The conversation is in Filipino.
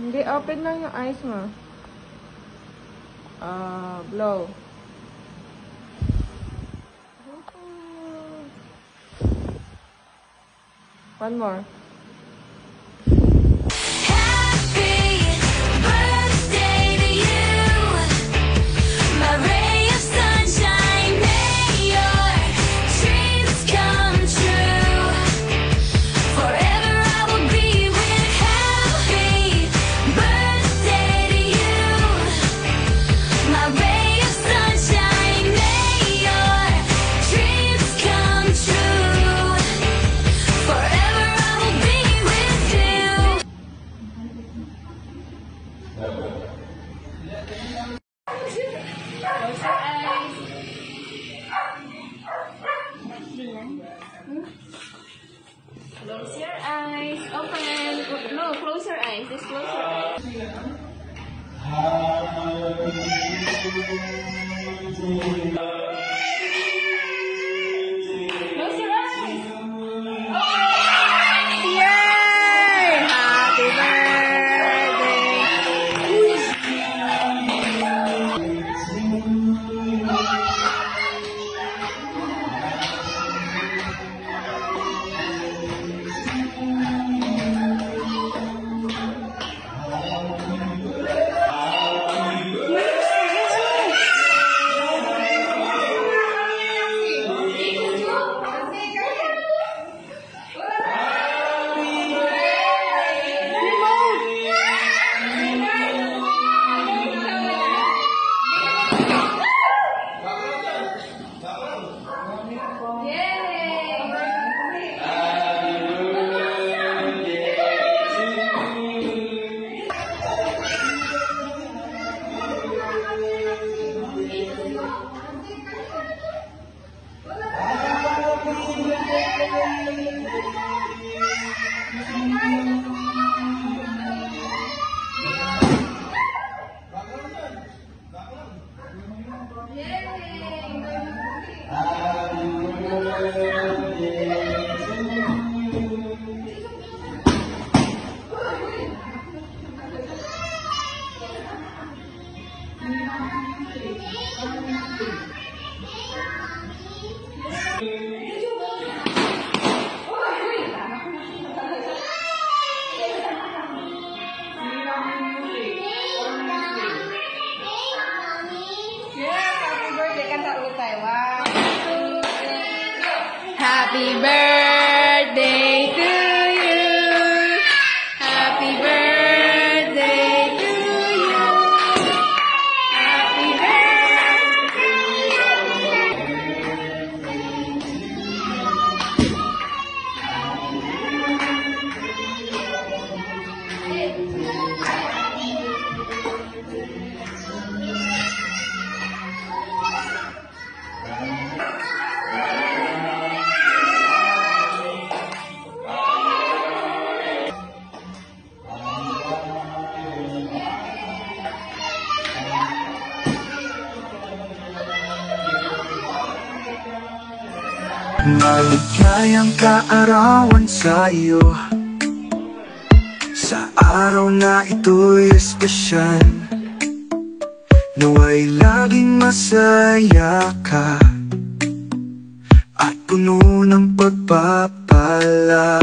Hindi, open lang yung eyes mo. Blow. One more. Close your eyes. Open. No, close your eyes. Just close your eyes. Close your eyes. Yay! Happy birthday! Happy birthday to you. Happy birthday to you. Happy Maligayang kaarawan sa iyo, sa araw na ito'y espesyal. Nawa'y laging masaya ka at puno ng pagpapala.